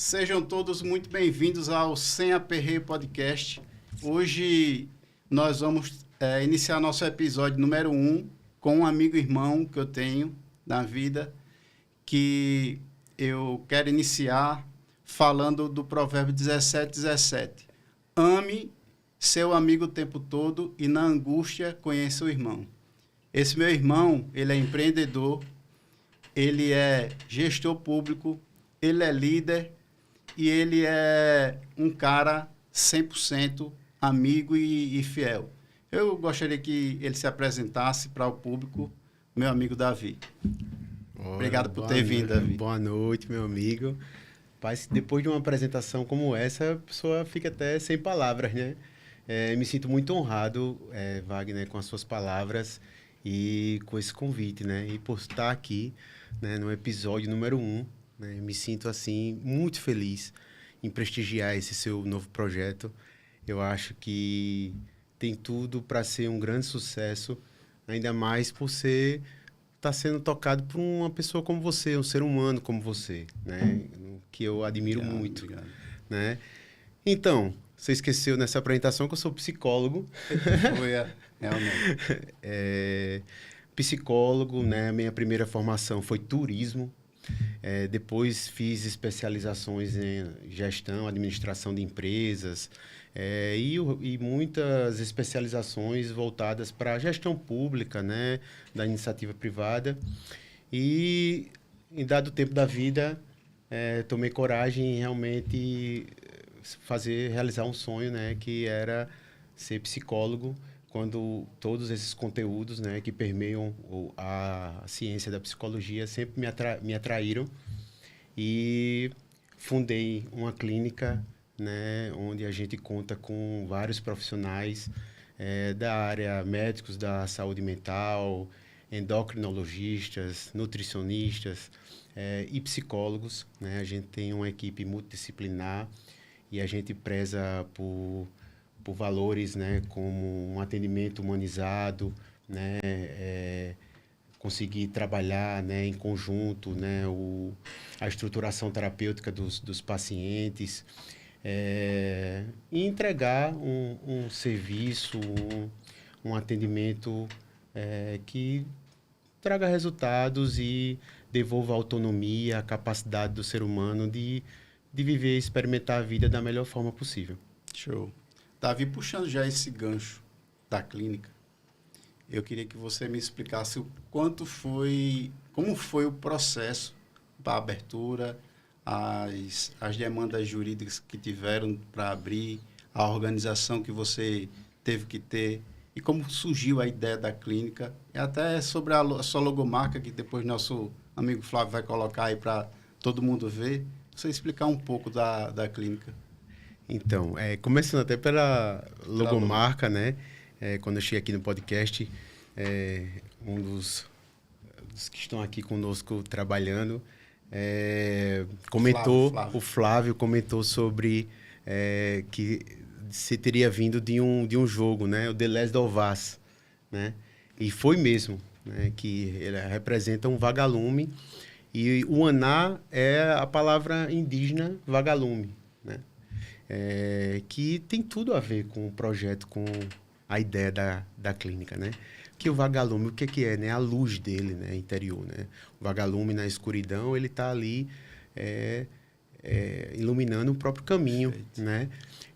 Sejam todos muito bem-vindos ao Sem Aperreio Podcast. Hoje nós vamos iniciar nosso episódio número 1 com um amigo irmão que eu tenho na vida, que eu quero iniciar falando do provérbio 17:17. Ame seu amigo o tempo todo e na angústia conheça o irmão. Esse meu irmão, ele é empreendedor, ele é gestor público, ele é líder e ele é um cara 100% amigo e fiel. Eu gostaria que ele se apresentasse para o público, meu amigo Davi. Obrigado por ter vindo, Davi. Boa noite, meu amigo. Mas depois de uma apresentação como essa, a pessoa fica até sem palavras, né? Me sinto muito honrado, Wagner, com as suas palavras e com esse convite, né? E por estar aqui, né, no episódio número 1, né? Me sinto, assim, muito feliz em prestigiar esse seu novo projeto. Eu acho que tem tudo para ser um grande sucesso, ainda mais por estar sendo tocado por uma pessoa como você, um ser humano como você, né? Que eu admiro muito. Obrigado. Né? Então, você esqueceu nessa apresentação que eu sou psicólogo. Foi, realmente. Psicólogo, né? Minha primeira formação foi turismo. Depois fiz especializações em gestão, administração de empresas e muitas especializações voltadas para a gestão pública, né? Da iniciativa privada. E, em dado tempo da vida, tomei coragem em realmente realizar um sonho, né? Que era ser psicólogo, quando todos esses conteúdos, né, que permeiam a ciência da psicologia sempre me atraíram, e fundei uma clínica, né, onde a gente conta com vários profissionais da área, médicos da saúde mental, endocrinologistas, nutricionistas e psicólogos, né? A gente tem uma equipe multidisciplinar e a gente preza por valores, né, como um atendimento humanizado, né, conseguir trabalhar, né, em conjunto, né, a estruturação terapêutica dos pacientes, e entregar um serviço, um atendimento que traga resultados e devolva a autonomia, a capacidade do ser humano de viver e experimentar a vida da melhor forma possível. Show. Davi, puxando já esse gancho da clínica, eu queria que você me explicasse como foi o processo para a abertura, as demandas jurídicas que tiveram para abrir, a organização que você teve que ter e como surgiu a ideia da clínica, e até sobre a sua logomarca, que depois nosso amigo Flávio vai colocar aí para todo mundo ver. Você explicar um pouco da clínica. Então, começando até pela logomarca, né? Quando eu cheguei aqui no podcast, um dos que estão aqui conosco trabalhando, comentou, Flávio. O Flávio comentou sobre que se teria vindo de um jogo, né? O The Last of Us, né? E foi mesmo, né? Que ele representa um vagalume, e o Aná é a palavra indígena vagalume, né? Que tem tudo a ver com o projeto, com a ideia da clínica, né? Que o vagalume, o que é, né? A luz dele, né? Interior, né? O vagalume na escuridão, ele está ali iluminando o próprio caminho. Perfeito. Né?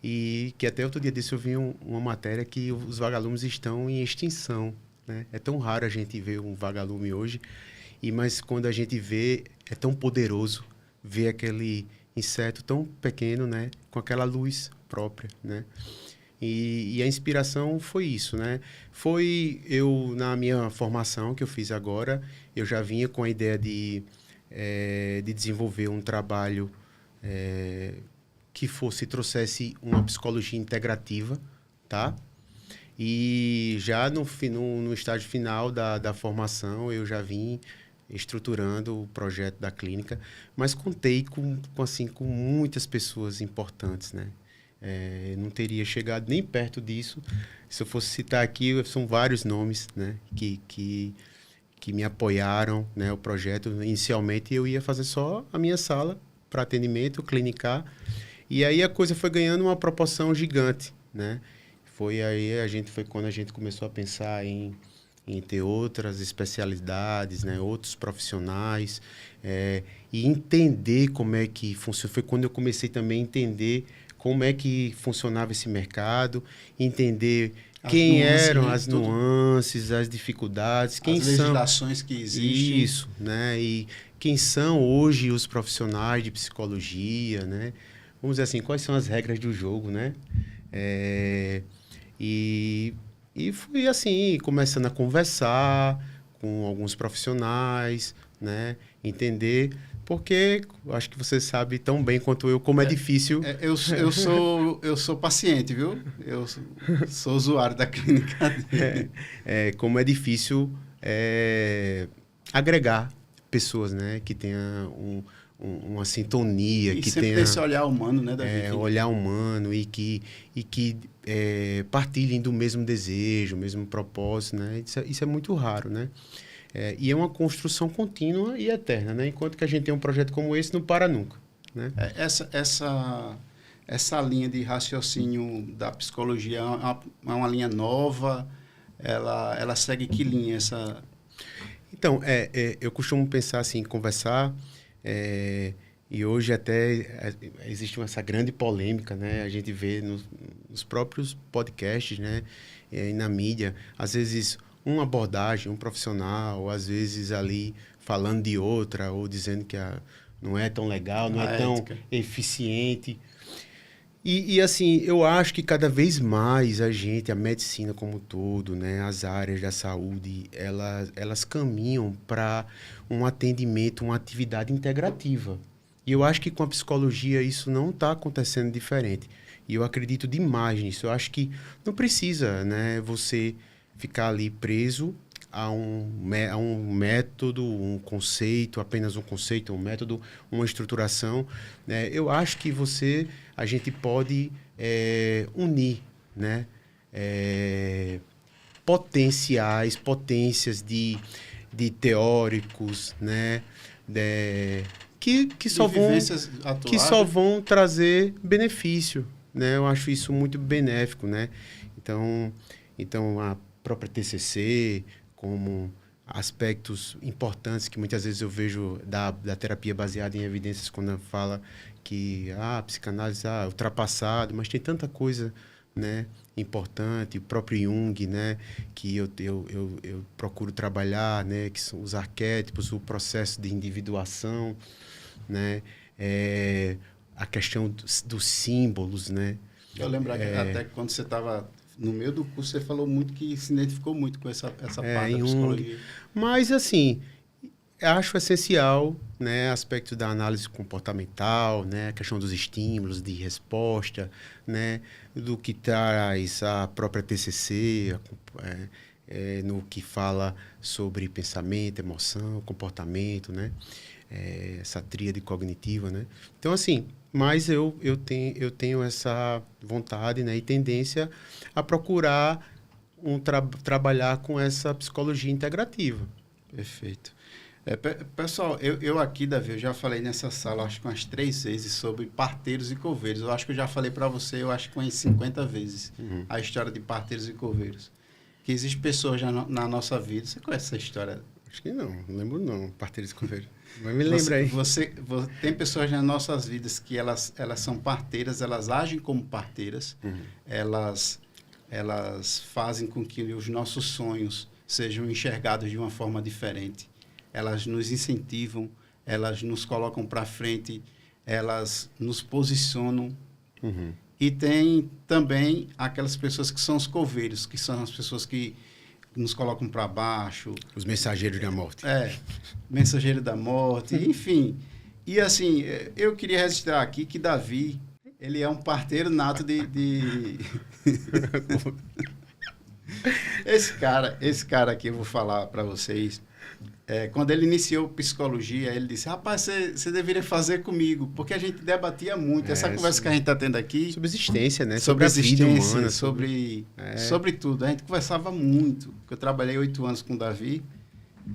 E que até outro dia desse eu vi uma matéria que os vagalumes estão em extinção, né? É tão raro a gente ver um vagalume hoje, mas quando a gente vê, é tão poderoso ver aquele inseto tão pequeno, né, com aquela luz própria, né? E a inspiração foi isso, né? Foi na minha formação que eu fiz agora, eu já vinha com a ideia de desenvolver um trabalho que trouxesse uma psicologia integrativa, tá? E já no estágio final da formação, eu já vim estruturando o projeto da clínica, mas contei com muitas pessoas importantes, né? Não teria chegado nem perto disso. Se eu fosse citar aqui, são vários nomes, né, que me apoiaram, né, o projeto. Inicialmente eu ia fazer só a minha sala para atendimento, clinicar. E aí a coisa foi ganhando uma proporção gigante, né? Foi quando a gente começou a pensar em ter outras especialidades, né? Outros profissionais, e entender como é que funciona. Foi quando eu comecei também a entender como é que funcionava esse mercado, entender quem eram as nuances, as dificuldades, quem são... As legislações que existem. Isso, né? E quem são hoje os profissionais de psicologia, né? Vamos dizer assim, quais são as regras do jogo, né? E fui assim, começando a conversar com alguns profissionais, né? Entender, porque acho que você sabe tão bem quanto eu como é difícil. Eu sou paciente, viu? Eu sou usuário da clínica dele. Como é difícil agregar pessoas, né? Que tenham uma sintonia, e que sempre tenha esse olhar humano, né, Davi? olhar humano e que partilhem do mesmo desejo, o mesmo propósito, né? Isso é muito raro, né? E é uma construção contínua e eterna, né? Enquanto que a gente tem um projeto como esse, não para nunca, né? Essa linha de raciocínio da psicologia é uma linha nova? Ela segue que linha? Então, eu costumo pensar assim, conversar... e hoje até existe essa grande polêmica, né? A gente vê nos próprios podcasts, né? E na mídia, às vezes uma abordagem, um profissional, às vezes ali falando de outra, ou dizendo que não é tão legal, não é tão eficiente. E assim, eu acho que cada vez mais a medicina como um todo, né, as áreas da saúde, elas caminham para um atendimento, uma atividade integrativa. E eu acho que com a psicologia isso não está acontecendo diferente. E eu acredito demais nisso. Eu acho que não precisa, né, você ficar ali preso a um método, um conceito, apenas um conceito, um método, uma estruturação. Né? Eu acho que a gente pode unir, né? Potências de teóricos, né? Que só vão trazer benefício, né? Eu acho isso muito benéfico, né? Então a própria TCC, como aspectos importantes que muitas vezes eu vejo da terapia baseada em evidências, quando fala que a psicanálise é ultrapassado, mas tem tanta coisa, né, importante, o próprio Jung, né, que eu procuro trabalhar, né, que são os arquétipos, o processo de individuação, né, a questão dos símbolos, né. Eu lembro até que quando você estava no meio do curso, você falou muito que se identificou muito com essa parte da psicologia. Mas, assim, acho essencial, né, aspecto da análise comportamental, né, a questão dos estímulos, de resposta, né, do que traz a própria TCC, no que fala sobre pensamento, emoção, comportamento, né, essa tríade cognitiva, né. Então, assim, mas eu tenho essa vontade, né, e tendência a procurar trabalhar com essa psicologia integrativa. Perfeito. Pessoal, eu aqui, Davi, eu já falei nessa sala, acho que umas 3 vezes, sobre parteiros e coveiros. Eu acho que eu já falei para você, eu acho que umas 50 vezes, a história de parteiros e coveiros. Que existem pessoas já na nossa vida. Você conhece essa história? Acho que não lembro não, parteiros e coveiros. Mas me lembra aí. Tem pessoas nas nossas vidas que elas são parteiras, elas agem como parteiras, elas fazem com que os nossos sonhos sejam enxergados de uma forma diferente. Elas nos incentivam, elas nos colocam para frente, elas nos posicionam. E tem também aquelas pessoas que são os coveiros, que são as pessoas que nos colocam para baixo. Os mensageiros da morte. Mensageiro da morte, enfim. E assim, eu queria registrar aqui que Davi, ele é um parteiro nato de... Esse cara aqui, eu vou falar para vocês, quando ele iniciou psicologia, ele disse, rapaz, você deveria fazer comigo, porque a gente debatia muito, essa conversa que a gente está tendo aqui... Sobre existência, né? Sobre a vida humana, sobre tudo. A gente conversava muito, porque eu trabalhei 8 anos com o Davi,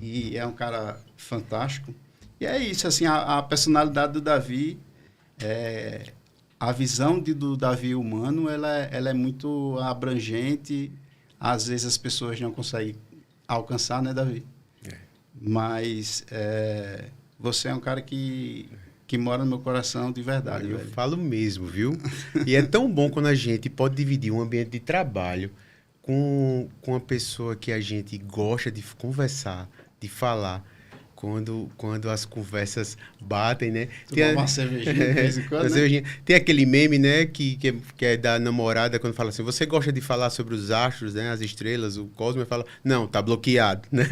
e é um cara fantástico. E é isso, assim, a personalidade do Davi, a visão do Davi humano, ela é muito abrangente. Às vezes as pessoas não conseguem alcançar, né, Davi? Mas você é um cara que mora no meu coração de verdade. Eu velho. falo mesmo, viu? E é tão bom quando a gente pode dividir um ambiente de trabalho com uma pessoa que a gente gosta de conversar, de falar. Quando as conversas batem, né? Tomar uma cervejinha de vez em quando, né? Tem aquele meme, né? Que é da namorada, quando fala assim, você gosta de falar sobre os astros, né? As estrelas, o cosmos, e fala, não, tá bloqueado, né?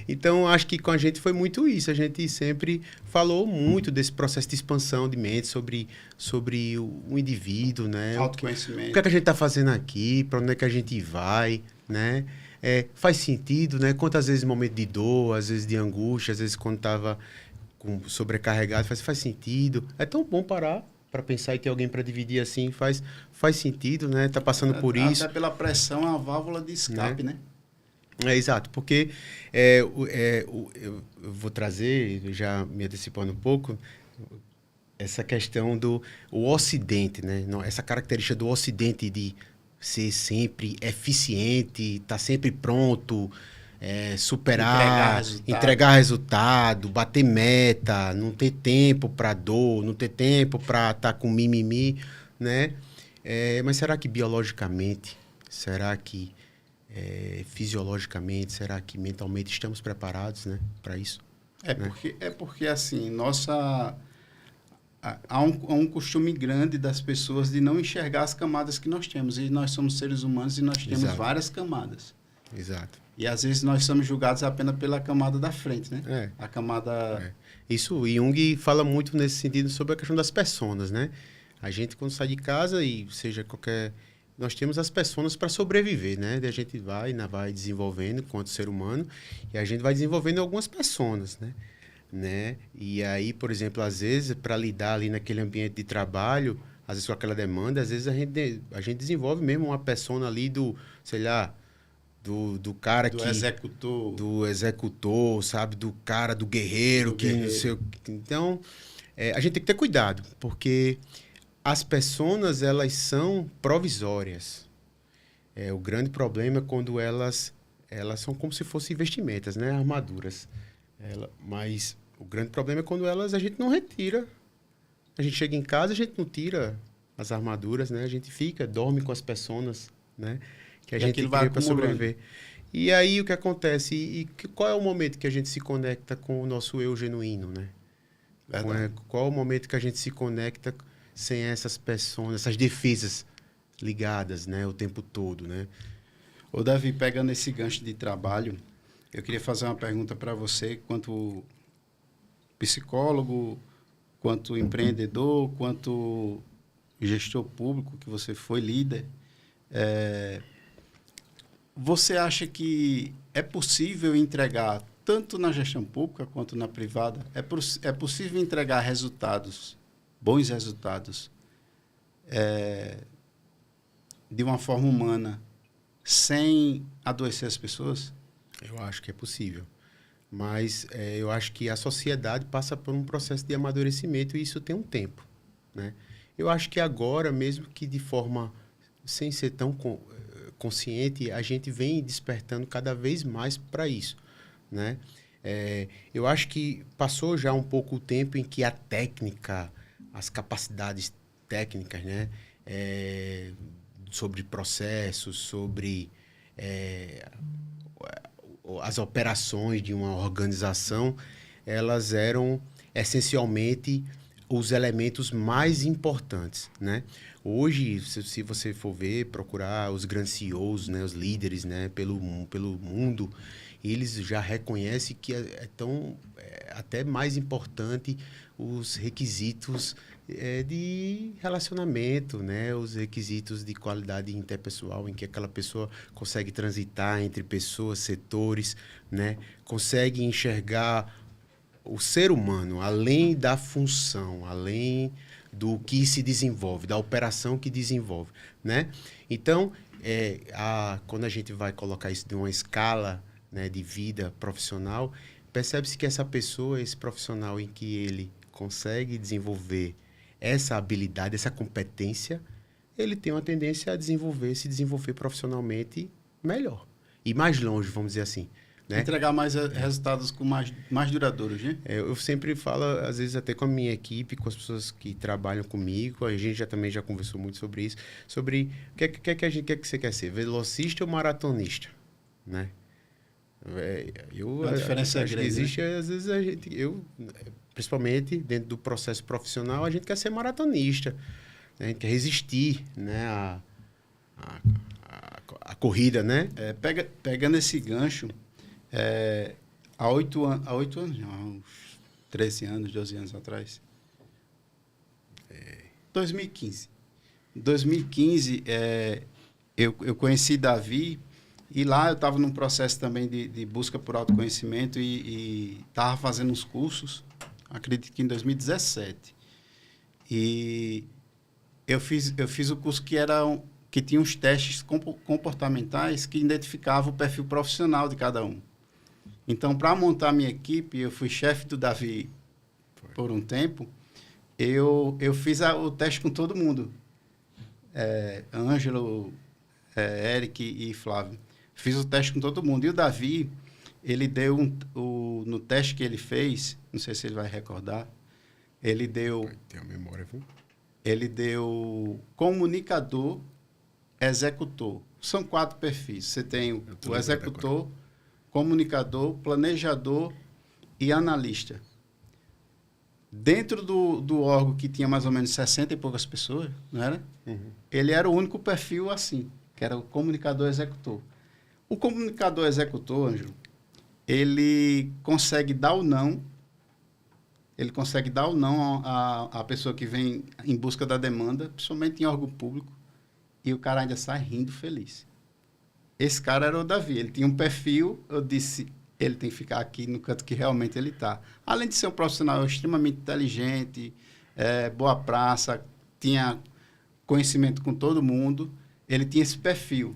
Então, acho que com a gente foi muito isso. A gente sempre falou muito desse processo de expansão de mente, sobre o indivíduo, né? Autoconhecimento. O que é que a gente tá fazendo aqui? Para onde é que a gente vai, né? Faz sentido, né? Quantas vezes momento de dor, às vezes de angústia, às vezes quando estava sobrecarregado, faz sentido. É tão bom parar para pensar e ter alguém para dividir assim, faz sentido, né? Tá passando por isso. Até pela pressão, é uma válvula de escape, né? Exato, porque eu vou trazer, já me antecipando um pouco, essa questão do Ocidente, né? Essa característica do Ocidente de ser sempre eficiente, estar sempre pronto, superar, entregar resultado, bater meta, não ter tempo para dor, não ter tempo para estar com mimimi, né? Mas será que biologicamente, será que fisiologicamente, será que mentalmente estamos preparados, né, para isso? Porque assim, há um costume grande das pessoas de não enxergar as camadas que nós temos. E nós somos seres humanos e nós temos várias camadas. Exato. E às vezes nós somos julgados apenas pela camada da frente, né? A camada... Isso, Jung fala muito nesse sentido sobre a questão das personas, né? A gente, quando sai de casa, e seja qualquer... Nós temos as personas para sobreviver, né? A gente vai desenvolvendo enquanto ser humano e a gente vai desenvolvendo algumas personas, né? E aí, por exemplo, às vezes, para lidar ali naquele ambiente de trabalho, às vezes com aquela demanda, às vezes a gente desenvolve mesmo uma persona ali do, sei lá, do cara do executor. Do executor, sabe? Do cara, do guerreiro. Não sei o que. Então, a gente tem que ter cuidado, porque as personas, elas são provisórias. O grande problema é quando elas são como se fossem vestimentas, né? Armaduras. Mas o grande problema é quando a gente não retira. A gente chega em casa, a gente não tira as armaduras, né? A gente dorme com as personas, né? Que a gente cria para sobreviver. E aí o que acontece? Qual é o momento que a gente se conecta com o nosso eu genuíno, né? Qual é o momento que a gente se conecta sem essas personas, essas defesas ligadas, né? O tempo todo, né? Ô, Davi, pegando esse gancho de trabalho, eu queria fazer uma pergunta para você, quanto psicólogo, quanto empreendedor, quanto gestor público, que você foi líder. Você acha que é possível entregar, tanto na gestão pública quanto na privada, é possível entregar resultados, bons resultados, de uma forma humana, sem adoecer as pessoas? Eu acho que é possível. Mas eu acho que a sociedade passa por um processo de amadurecimento e isso tem um tempo, né? Eu acho que agora, mesmo que de forma sem ser tão consciente, a gente vem despertando cada vez mais para isso, né? Eu acho que passou já um pouco o tempo em que a técnica, as capacidades técnicas, né? Sobre processos, sobre as operações de uma organização, elas eram essencialmente os elementos mais importantes, né? Hoje, se você for ver, procurar os grandes CEOs, né, os líderes, né, pelo mundo, eles já reconhecem que até mais importante os requisitos de relacionamento, né, os requisitos de qualidade interpessoal, em que aquela pessoa consegue transitar entre pessoas, setores, né, consegue enxergar o ser humano além da função, além do que se desenvolve, da operação que desenvolve, né? Então, quando a gente vai colocar isso de uma escala, né, de vida profissional, percebe-se que essa pessoa, esse profissional em que ele consegue desenvolver essa habilidade, essa competência, ele tem uma tendência a se desenvolver profissionalmente melhor. E mais longe, vamos dizer assim. Né? Entregar mais resultados mais duradouros, né? Eu sempre falo, às vezes até com a minha equipe, com as pessoas que trabalham comigo, a gente também já conversou muito sobre isso, sobre o que você quer ser, velocista ou maratonista, né? A diferença acho que grande, existe, às vezes principalmente dentro do processo profissional, a gente quer ser maratonista, né? A gente quer resistir, né? A corrida, né? Pegando esse gancho, há 8 anos, não, há uns 13 anos, 12 anos atrás. 2015. 2015, eu conheci Davi e lá eu estava num processo também de busca por autoconhecimento e estava fazendo uns cursos, acredito que em 2017. E eu fiz o curso que tinha uns testes comportamentais que identificavam o perfil profissional de cada um. Então, para montar a minha equipe, eu fui chefe do Davi por um tempo. Eu fiz o teste com todo mundo. Ângelo, Eric e Flávio. Fiz o teste com todo mundo. E o Davi, ele deu no teste que ele fez, não sei se ele vai recordar, ele deu... Tem a memória, viu? Ele deu comunicador, executor. São 4 perfis. Você tem o executor, comunicador, planejador e analista. Dentro do órgão que tinha mais ou menos 60 e poucas pessoas, não era? Uhum. Ele era o único perfil assim, que era o comunicador executor. O comunicador executor, Ângelo, ele consegue dar o não, à pessoa que vem em busca da demanda, principalmente em órgão público, e o cara ainda sai rindo feliz. Esse cara era o Davi, ele tinha um perfil, eu disse, ele tem que ficar aqui no canto que realmente ele está. Além de ser um profissional extremamente inteligente, boa praça, tinha conhecimento com todo mundo, ele tinha esse perfil,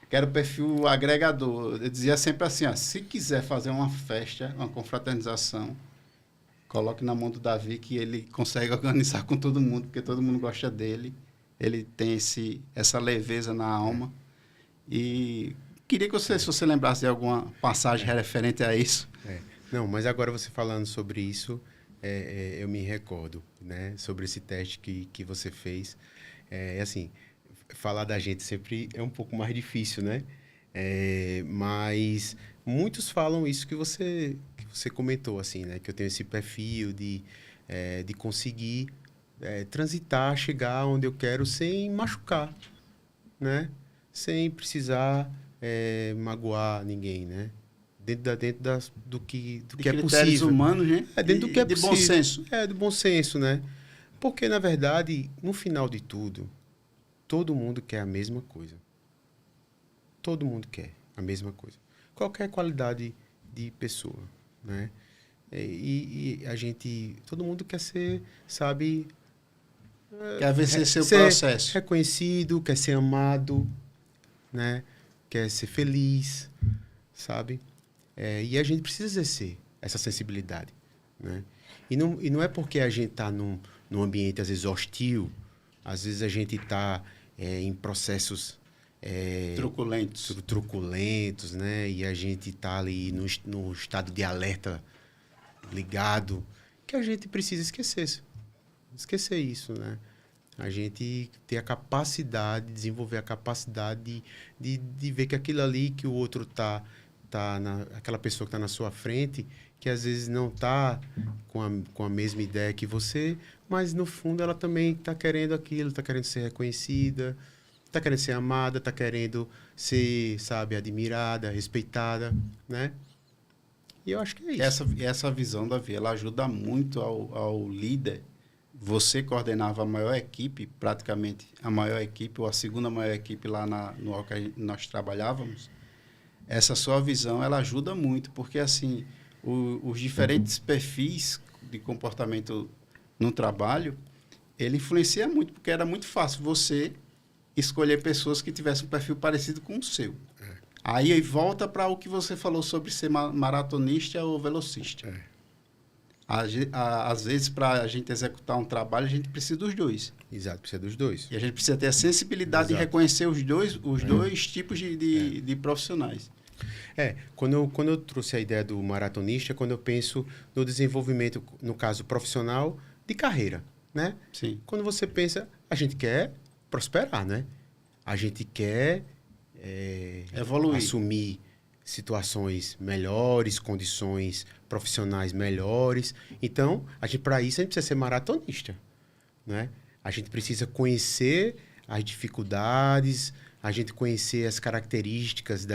que era o perfil agregador. Eu dizia sempre assim, se quiser fazer uma festa, uma confraternização, coloque na mão do Davi que ele consegue organizar com todo mundo, porque todo mundo gosta dele, ele tem essa leveza na alma. E queria que se você lembrasse de alguma passagem referente a isso. Não, mas agora você falando sobre isso, eu me recordo, né? Sobre esse teste que você fez. Assim, falar da gente sempre é um pouco mais difícil, né? Mas muitos falam isso que você comentou, assim, né? Que eu tenho esse perfil de conseguir transitar, chegar onde eu quero sem machucar, né? Sem precisar magoar ninguém, né? Do que é possível. Humanos, né? Dentro do que é possível. De bom senso. Do bom senso, né? Porque, na verdade, no final de tudo, todo mundo quer a mesma coisa. Todo mundo quer a mesma coisa. Qualquer qualidade de pessoa, né? E a gente... Todo mundo quer ser, sabe... Quer vencer seu processo. Reconhecido, quer ser amado, né? Quer ser feliz, sabe? E a gente precisa exercer essa sensibilidade, né? E não é porque a gente está num ambiente, às vezes, hostil, às vezes a gente está em processos... truculentos, né? E a gente está ali no estado de alerta ligado, que a gente precisa esquecer isso, né? A gente ter a capacidade, desenvolver a capacidade de ver que aquilo ali que o outro aquela pessoa que está na sua frente, que às vezes não está com a mesma ideia que você, mas no fundo ela também está querendo aquilo, está querendo ser reconhecida, está querendo ser amada, está querendo ser, sabe, admirada, respeitada, né? E eu acho que é isso. Essa visão, Davi, ela ajuda muito ao líder. Você coordenava a maior equipe, praticamente a maior equipe, ou a segunda maior equipe lá no qual nós trabalhávamos. Essa sua visão, ela ajuda muito, porque assim, os diferentes perfis de comportamento no trabalho, ele influencia muito, porque era muito fácil você escolher pessoas que tivessem um perfil parecido com o seu. Aí volta para o que você falou sobre ser maratonista ou velocista. Às vezes, para a gente executar um trabalho, a gente precisa dos dois. Exato, precisa dos dois. E a gente precisa ter a sensibilidade de reconhecer os dois tipos de profissionais. Quando eu trouxe a ideia do maratonista, quando eu penso no desenvolvimento, no caso profissional, de carreira, né? Sim. Quando você pensa, a gente quer prosperar, né? A gente quer evoluir, assumir situações melhores, condições profissionais melhores. Então, para isso, a gente precisa ser maratonista, né? A gente precisa conhecer as dificuldades, a gente conhecer as características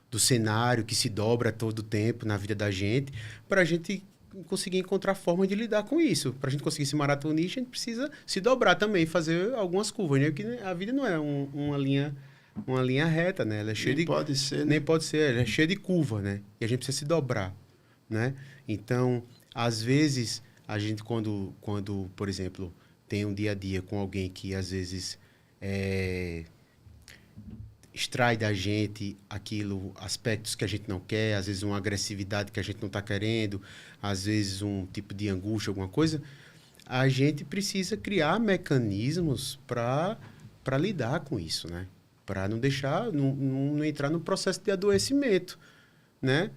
do cenário que se dobra todo o tempo na vida da gente, para a gente conseguir encontrar forma de lidar com isso. Para a gente conseguir ser maratonista, a gente precisa se dobrar também, fazer algumas curvas, né? Porque a vida não é uma linha reta, né? Ela é cheia pode ser, né? Nem pode ser, ela é cheia de curva, né? E a gente precisa se dobrar, né? Então, às vezes, a gente quando por exemplo, tem um dia a dia com alguém que às vezes extrai da gente aspectos que a gente não quer, às vezes uma agressividade que a gente não está querendo, às vezes um tipo de angústia, alguma coisa, a gente precisa criar mecanismos para lidar com isso, né? Para não deixar, não entrar no processo de adoecimento, né?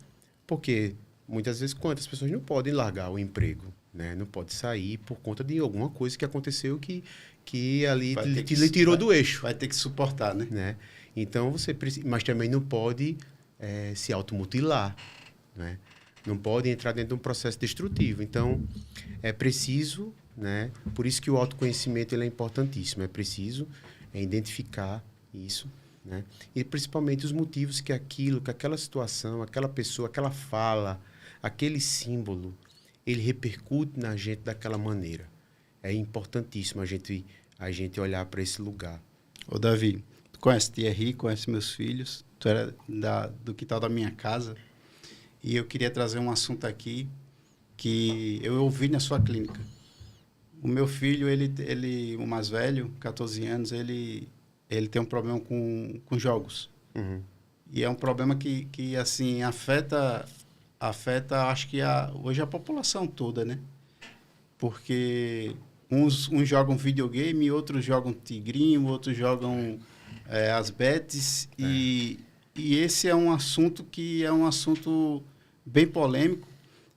Porque muitas vezes quantas pessoas não podem largar o emprego, né? Não pode sair por conta de alguma coisa que aconteceu que ali lhe tirou do eixo. Vai ter que suportar, né? Então, você precisa... Mas também não pode se automutilar, né? Não pode entrar dentro de um processo destrutivo. Então, é preciso, né? Por isso que o autoconhecimento ele é importantíssimo. É preciso identificar isso, né? E principalmente os motivos que aquela situação, aquela pessoa, aquela fala, aquele símbolo, ele repercute na gente daquela maneira. É importantíssimo a gente olhar para esse lugar. Ô, Davi, tu conhece Thierry, conhece meus filhos, tu era do quintal da minha casa, e eu queria trazer um assunto aqui que eu ouvi na sua clínica. O meu filho, o mais velho, 14 anos, ele tem um problema com jogos. Uhum. E é um problema que assim, afeta, acho que hoje a população toda, né? Porque uns jogam videogame, outros jogam tigrinho, outros jogam as bets. E esse é um assunto que é um assunto bem polêmico.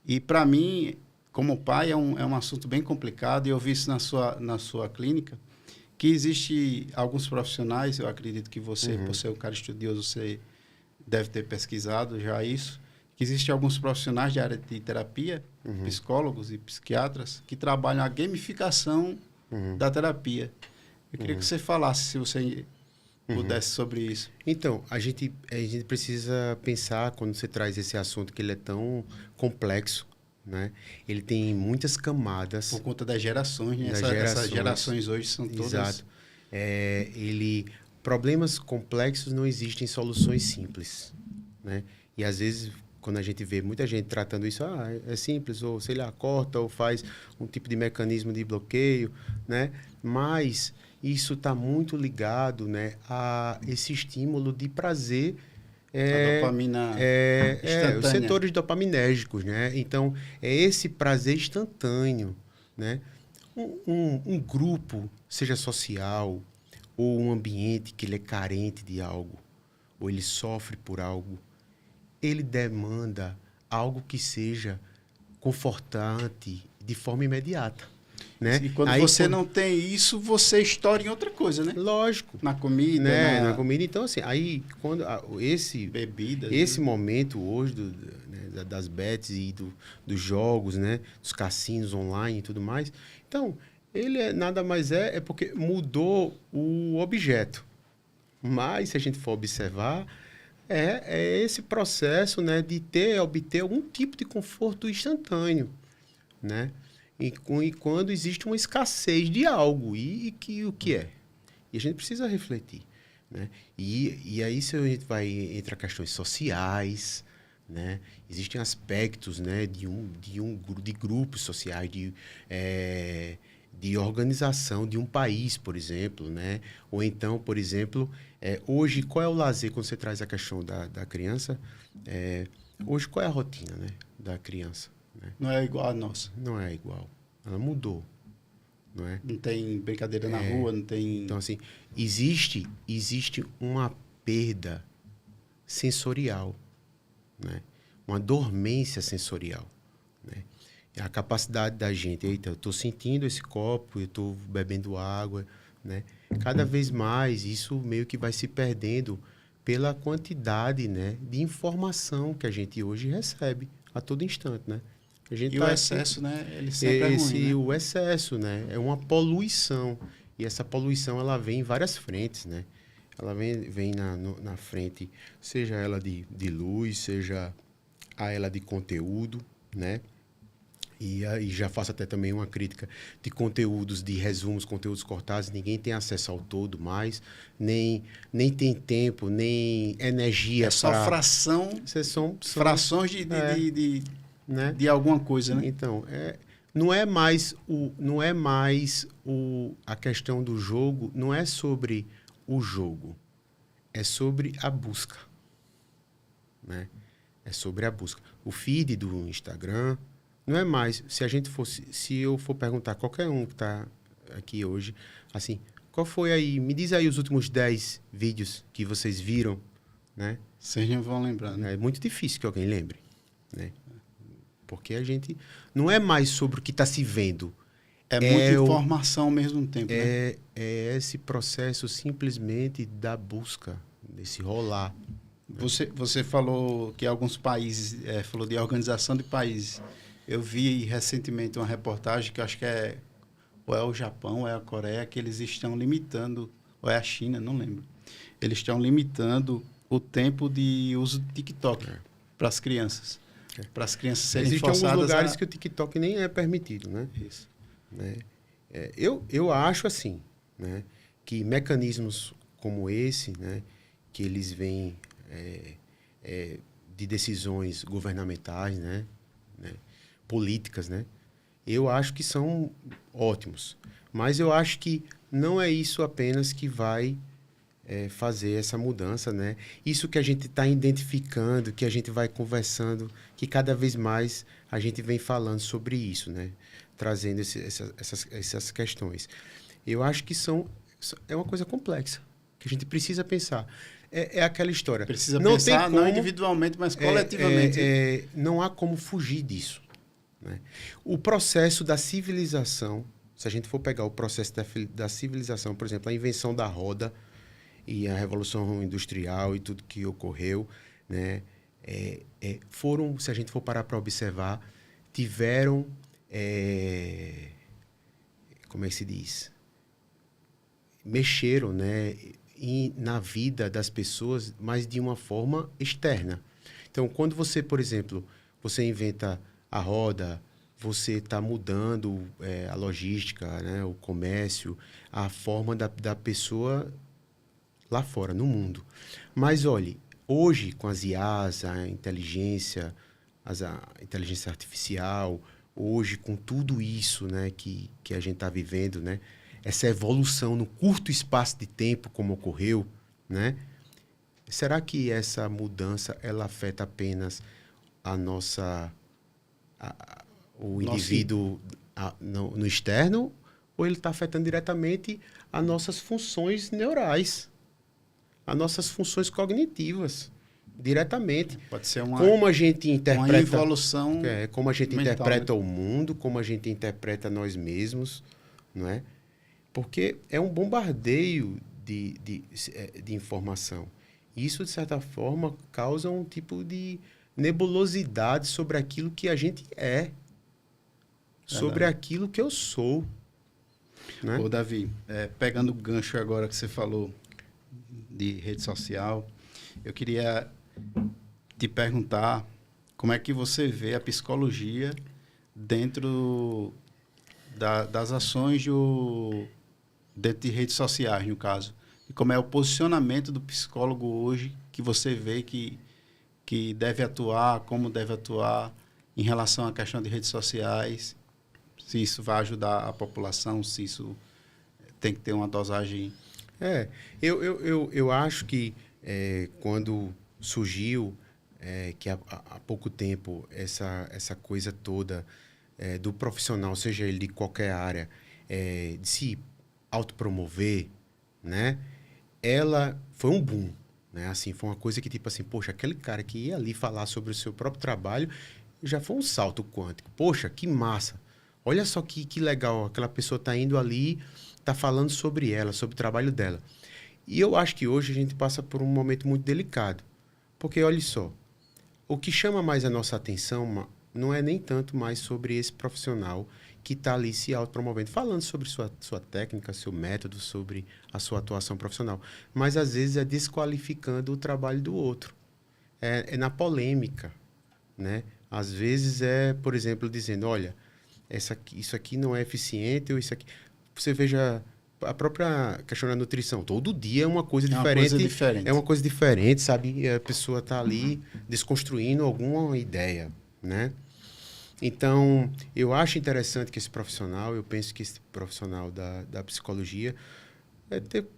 E, para mim, como pai, é um assunto bem complicado. E eu vi isso na sua clínica, que existe alguns profissionais, eu acredito que você é um cara estudioso, você deve ter pesquisado já isso, que existem alguns profissionais de área de terapia, psicólogos e psiquiatras, que trabalham a gamificação da terapia. Eu queria que você falasse, se você pudesse, sobre isso. Então, a gente precisa pensar, quando você traz esse assunto, que ele é tão complexo, né? Ele tem muitas camadas. Por conta das gerações, né? Essas gerações hoje são todas... Exato. Problemas complexos não existem soluções simples, né? E às vezes, quando a gente vê muita gente tratando isso, é simples, ou sei lá, corta ou faz um tipo de mecanismo de bloqueio, né? Mas isso está muito ligado, né, a esse estímulo de prazer. A dopamina instantânea. Os setores dopaminérgicos, né? Então, é esse prazer instantâneo, né? Um grupo, seja social, ou um ambiente que ele é carente de algo, ou ele sofre por algo, ele demanda algo que seja confortante de forma imediata, né? E quando você não tem isso, você estoura em outra coisa, né? Lógico. Na comida, né? Na comida. Então, assim, aí, quando bebidas, esse momento hoje das bets e dos jogos, né? Dos cassinos online e tudo mais. Então, ele nada mais é porque mudou o objeto. Mas, se a gente for observar, é esse processo, né, de obter algum tipo de conforto instantâneo, né? E quando existe uma escassez de algo, o que é? E a gente precisa refletir, né? E aí, se a gente vai entre questões sociais, né? Existem aspectos, né, de grupos sociais, de organização de um país, por exemplo, né? Ou então, por exemplo, hoje, qual é o lazer, quando você traz a questão da criança? Hoje, qual é a rotina, né, da criança? Né? Não é igual a nossa. Não é igual. Ela mudou, não é? Não tem brincadeira na rua, não tem... Então, assim, existe uma perda sensorial, né? Uma dormência sensorial, né? É a capacidade da gente, eita, eu estou sentindo esse copo, eu estou bebendo água, né? Cada vez mais isso meio que vai se perdendo pela quantidade, né, de informação que a gente hoje recebe a todo instante, né? A gente E o excesso, né? Ele sempre é ruim, né? O excesso, né? É uma poluição. E essa poluição, ela vem em várias frentes, né? Ela vem na frente, seja ela de luz, seja ela de conteúdo, né? E aí já faço até também uma crítica de conteúdos, de resumos, conteúdos cortados. Ninguém tem acesso ao todo mais, nem tem tempo, nem energia. É só fração, frações né? de alguma coisa, né? Então, não é mais a questão do jogo, não é sobre o jogo, é sobre a busca, né? É sobre a busca. O feed do Instagram não é mais, se eu for perguntar a qualquer um que está aqui hoje, assim, qual foi aí, me diz aí os últimos 10 vídeos que vocês viram, né? Vocês não vão lembrar, né? É muito difícil que alguém lembre, né? Porque a gente não é mais sobre o que está se vendo. É muita informação ao mesmo tempo, né? É esse processo simplesmente da busca, desse rolar. Você falou que alguns países, falou de organização de países. Eu vi recentemente uma reportagem que acho que ou é o Japão, ou é a Coreia, que eles estão limitando, ou é a China, não lembro. Eles estão limitando o tempo de uso do TikTok para as crianças. Para as crianças serem forçadas. Existem alguns lugares que o TikTok nem é permitido, né? Isso. Né? Eu acho assim, né, que mecanismos como esse, né, que eles vêm de decisões governamentais, né, políticas, né, eu acho que são ótimos. Mas eu acho que não é isso apenas que vai fazer essa mudança, né? Isso que a gente está identificando, que a gente vai conversando, que cada vez mais a gente vem falando sobre isso, né? Trazendo essas questões. Eu acho que é uma coisa complexa, que a gente precisa pensar. É aquela história. Precisa pensar não individualmente, mas coletivamente. Não há como fugir disso, né? O processo da civilização, se a gente for pegar o processo da civilização, por exemplo, a invenção da roda e a Revolução Industrial e tudo que ocorreu, né, foram, se a gente for parar para observar, tiveram, como é que se diz? Mexeram, né, na vida das pessoas, mas de uma forma externa. Então, quando você, por exemplo, você inventa a roda, você está mudando a logística, né, o comércio, a forma da pessoa lá fora, no mundo. Mas, olhe, hoje, com as IAs, a inteligência artificial, hoje, com tudo isso, né, que a gente está vivendo, né, essa evolução no curto espaço de tempo, como ocorreu, né, será que essa mudança ela afeta apenas o indivíduo no externo, ou ele está afetando diretamente as nossas funções neurais, as nossas funções cognitivas, diretamente? Pode ser como a gente interpreta, uma evolução como a gente mental, interpreta, né? o mundo, como a gente interpreta nós mesmos, não é? Porque é um bombardeio de informação. Isso, de certa forma, causa um tipo de nebulosidade sobre aquilo que a gente é, sobre aquilo que eu sou, né? Ô, Davi, pegando o gancho agora que você falou de rede social, eu queria te perguntar como é que você vê a psicologia dentro das ações dentro de redes sociais, no caso. E como é o posicionamento do psicólogo hoje que você vê que deve atuar, como deve atuar em relação à questão de redes sociais. Se isso vai ajudar a população, se isso tem que ter uma dosagem... Eu acho que quando surgiu, que há pouco tempo, essa coisa toda do profissional, seja ele de qualquer área, de se autopromover, né? Ela foi um boom, né? Assim, foi uma coisa que, tipo assim, poxa, aquele cara que ia ali falar sobre o seu próprio trabalho já foi um salto quântico. Poxa, que massa! Olha só que legal, aquela pessoa está indo ali, está falando sobre ela, sobre o trabalho dela. E eu acho que hoje a gente passa por um momento muito delicado. Porque, olha só, o que chama mais a nossa atenção não é nem tanto mais sobre esse profissional que está ali se autopromovendo, falando sobre sua técnica, seu método, sobre a sua atuação profissional. Mas, às vezes, é desqualificando o trabalho do outro. É na polêmica, né? Às vezes por exemplo, dizendo, olha, isso aqui não é eficiente, ou isso aqui... Você veja a própria questão da nutrição. Todo dia é uma coisa diferente. É uma coisa diferente, sabe? E a pessoa está ali desconstruindo alguma ideia, né? Então, eu acho interessante que esse profissional, eu penso que esse profissional da psicologia,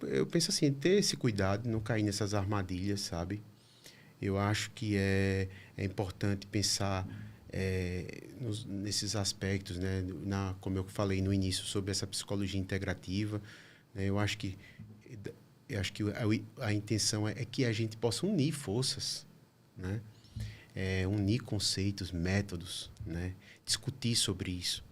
eu penso assim, ter esse cuidado, não cair nessas armadilhas, sabe? Eu acho que é importante pensar nesses aspectos, né? Como eu falei no início, sobre essa psicologia integrativa, né? Eu acho que a intenção é que a gente possa unir forças, né? Unir conceitos, métodos, né? Discutir sobre isso,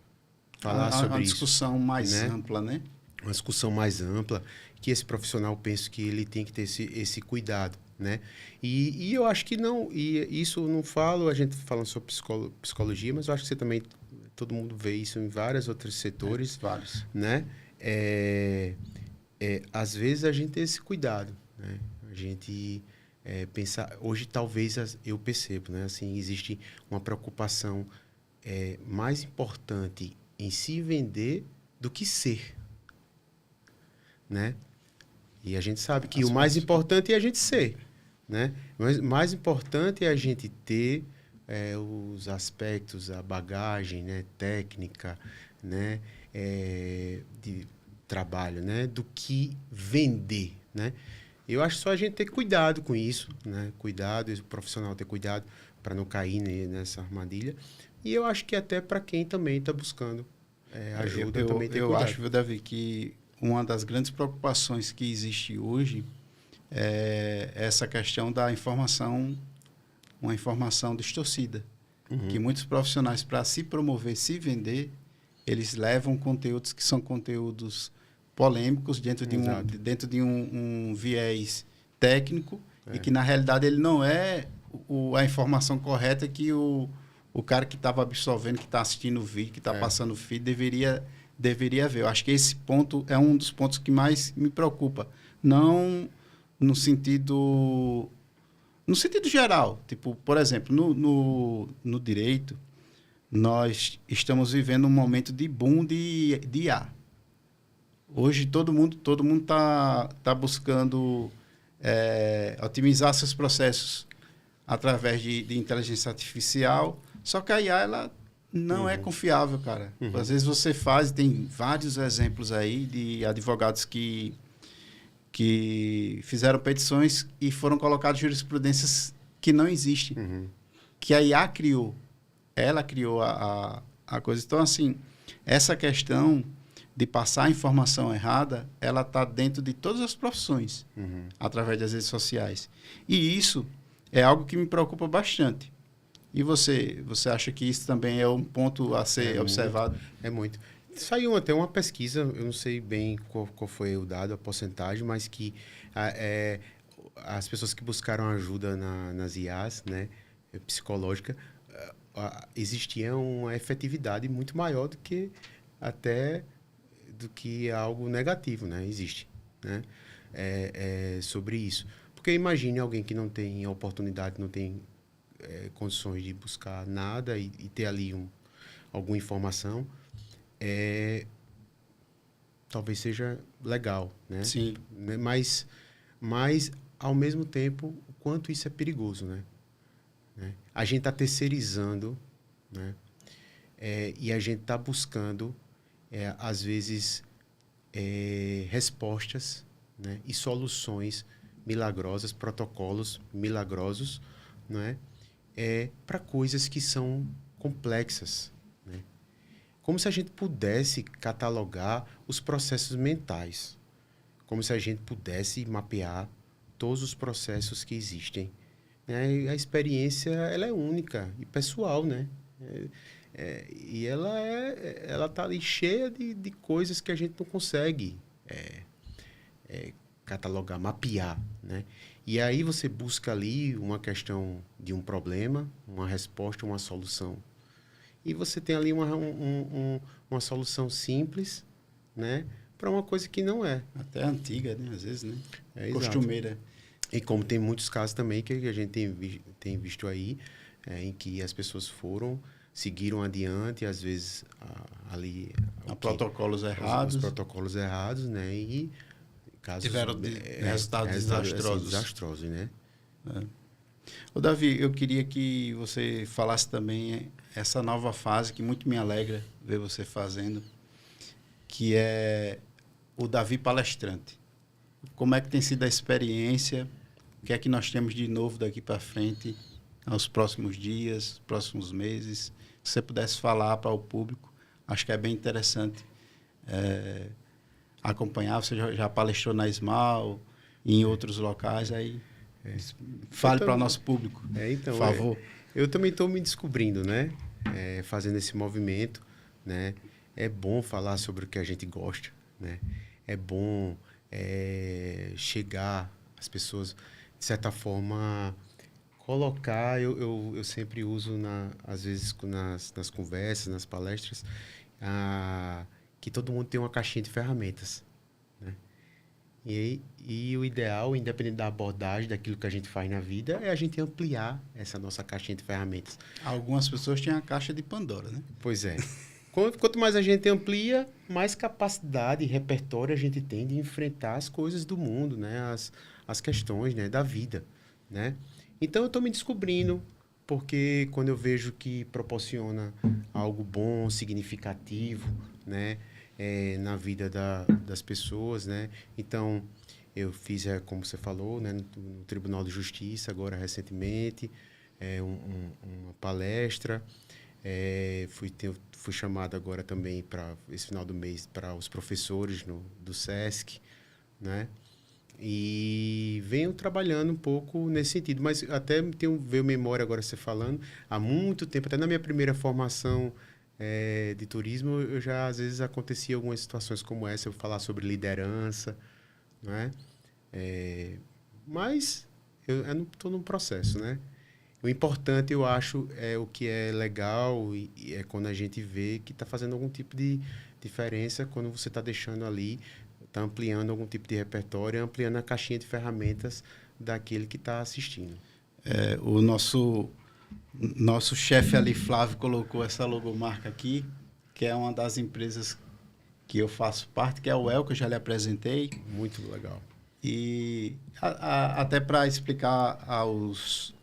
falar sobre isso. Uma discussão mais né? ampla, né? Uma discussão mais ampla, que esse profissional, penso que ele tem que ter esse cuidado, né? E eu acho que não, e isso eu não falo, a gente falando sobre psicologia, mas eu acho que você também, todo mundo vê isso em vários outros setores, vários, né? Às vezes a gente tem esse cuidado, né? A gente pensar, hoje talvez eu percebo, né? Assim, existe uma preocupação mais importante em se vender do que ser, né? E a gente sabe que o mais importante é a gente ser, né? Mas mais importante é a gente ter os aspectos, a bagagem, né? Técnica, né? De trabalho, né? Do que vender, né? Eu acho só a gente ter cuidado com isso, né? Cuidado, o profissional ter cuidado para não cair nessa armadilha. E eu acho que até para quem também está buscando ajuda, também ter cuidado. Eu acho, viu, Davi, que uma das grandes preocupações que existe hoje é essa questão da informação, uma informação distorcida. Uhum. Que muitos profissionais, para se promover, se vender, eles levam conteúdos que são conteúdos polêmicos dentro de um viés técnico e que, na realidade, ele não é a informação correta que o cara que estava absorvendo, que está assistindo o vídeo, que está passando o feed, deveria ver. Eu acho que esse ponto é um dos pontos que mais me preocupa. Não no sentido geral. Tipo, por exemplo, no direito, nós estamos vivendo um momento de boom de IA. Hoje, todo mundo tá buscando otimizar seus processos através de inteligência artificial. Só que a IA, ela não é confiável, cara. Às vezes você tem vários exemplos aí de advogados que fizeram petições e foram colocadas jurisprudências que não existem. Que a IA criou. Ela criou a coisa. Então, assim, essa questão de passar a informação errada, ela está dentro de todas as profissões, através das redes sociais. E isso é algo que me preocupa bastante. E você acha que isso também é um ponto a ser observado? É muito. Saiu até uma pesquisa, eu não sei bem qual foi o dado, a porcentagem, mas que as pessoas que buscaram ajuda nas IAs, né, psicológica, existia uma efetividade muito maior do que algo negativo, né? Existe, né? Sobre isso. Porque imagine alguém que não tem oportunidade, não tem condições de buscar nada e ter ali alguma informação, talvez seja legal, né? Sim. Mas ao mesmo tempo, o quanto isso é perigoso, né? A gente está terceirizando, né? E a gente está buscando, às vezes, respostas, né, e soluções milagrosas, protocolos milagrosos, não é? Para coisas que são complexas, né? Como se a gente pudesse catalogar os processos mentais, como se a gente pudesse mapear todos os processos que existem, né? E a experiência, ela é única e pessoal, né? E ela tá ali cheia de coisas que a gente não consegue catalogar, mapear, né? E aí você busca ali uma questão de um problema, uma resposta, uma solução. E você tem ali uma solução simples, né, para uma coisa que não é. Até antiga, né? Às vezes, né? Costumeira. Exato. E como tem muitos casos também que a gente tem visto aí, em que as pessoas seguiram adiante, às vezes ali... protocolos errados. Os protocolos errados, né? E casos... Tiveram resultados desastrosos. Desastrosos, né? Ô, Davi, eu queria que você falasse também essa nova fase que muito me alegra ver você fazendo, que é o Davi Palestrante. Como é que tem sido a experiência? O que é que nós temos de novo daqui para frente, aos próximos dias, próximos meses? Se você pudesse falar para o público, acho que é bem interessante acompanhar. Você já palestrou na SMAL e em outros locais, aí fale para o nosso público, então, por favor. Eu também estou me descobrindo, né? Fazendo esse movimento, né? É bom falar sobre o que a gente gosta, né? É bom chegar às pessoas, de certa forma, colocar... Eu sempre uso, às vezes, nas conversas, nas palestras, que todo mundo tem uma caixinha de ferramentas, né? E o ideal, independente da abordagem, daquilo que a gente faz na vida, é a gente ampliar essa nossa caixinha de ferramentas. Algumas pessoas têm a caixa de Pandora, né? Pois é. Quanto mais a gente amplia, mais capacidade e repertório a gente tem de enfrentar as coisas do mundo, né? As questões, né, da vida, né? Então, eu estou me descobrindo, porque quando eu vejo que proporciona algo bom, significativo, né, na vida das pessoas, né? Então, eu fiz, como você falou, né, no Tribunal de Justiça, agora recentemente, uma palestra. Fui chamado agora também para esse final do mês para os professores do SESC, né? E venho trabalhando um pouco nesse sentido, mas até veio memória agora você falando, há muito tempo, até na minha primeira formação de turismo, eu já às vezes acontecia algumas situações como essa, eu falar sobre liderança, né? Mas eu estou num processo, né? O importante, eu acho, o que é legal e é quando a gente vê que está fazendo algum tipo de diferença, quando você está deixando ali, está ampliando algum tipo de repertório, ampliando a caixinha de ferramentas daquele que está assistindo. O nosso chefe ali, Flávio, colocou essa logomarca aqui, que é uma das empresas que eu faço parte, que é o El, que eu já lhe apresentei. Muito legal. E até para explicar aos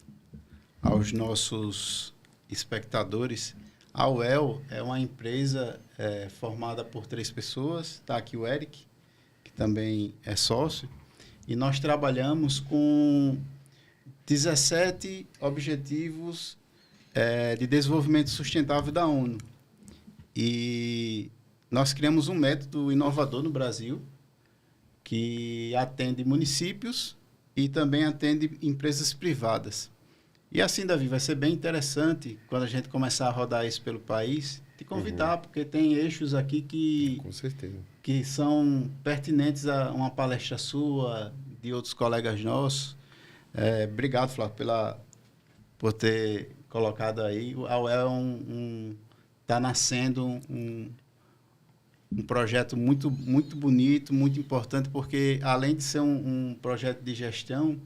nossos espectadores, a UEL é uma empresa formada por 3 pessoas. Está aqui o Eric, que também é sócio, e nós trabalhamos com 17 objetivos de desenvolvimento sustentável da ONU. E nós criamos um método inovador no Brasil, que atende municípios e também atende empresas privadas. E assim, Davi, vai ser bem interessante quando a gente começar a rodar isso pelo país, te convidar, porque tem eixos aqui com certeza, que são pertinentes a uma palestra sua, de outros colegas nossos. Obrigado, Flávio, por ter colocado aí. A UEL está nascendo um projeto muito, muito bonito, muito importante, porque além de ser um projeto de gestão,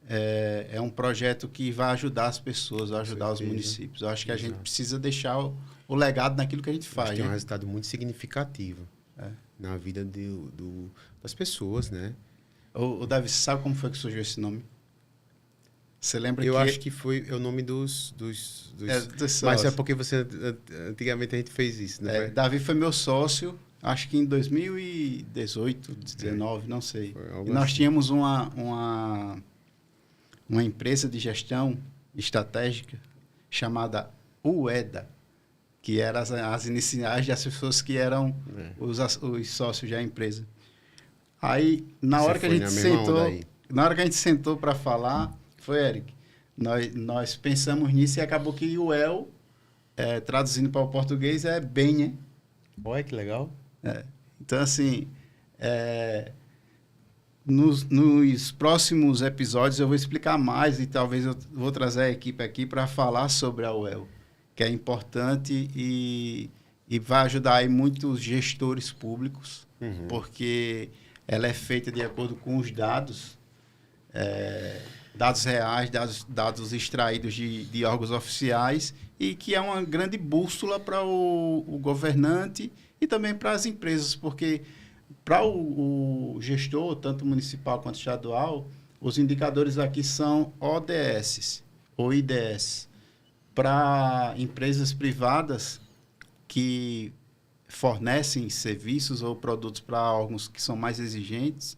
é um projeto que vai ajudar as pessoas, vai ajudar os municípios. Eu acho que a gente precisa deixar o legado naquilo que a gente faz. Tem um resultado muito significativo na vida das pessoas, né? O Davi, você sabe como foi que surgiu esse nome? Você lembra Eu acho que foi o nome dos dos Mas é sócios. porque antigamente a gente fez isso, né? Davi foi meu sócio, acho que em 2018, 19, não sei. Foi E algo nós assim. tínhamos uma empresa de gestão estratégica chamada UEDA, que eram as iniciais das pessoas que eram os sócios da empresa. Aí, na Você hora que a foi gente na mesma onda sentou, aí. na hora que a gente sentou para falar, foi Eric. Nós pensamos nisso e acabou que o El, traduzindo para o português, é bem, né? Olha que legal. Então, assim, nos próximos episódios eu vou explicar mais e talvez eu vou trazer a equipe aqui para falar sobre a UEL, que é importante e vai ajudar aí muitos gestores públicos, porque ela é feita de acordo com os dados, dados reais, dados extraídos de órgãos oficiais, e que é uma grande bússola para o governante e também para as empresas, porque para o gestor, tanto municipal quanto estadual, os indicadores aqui são ODS ou IDS. Para empresas privadas que fornecem serviços ou produtos para órgãos que são mais exigentes,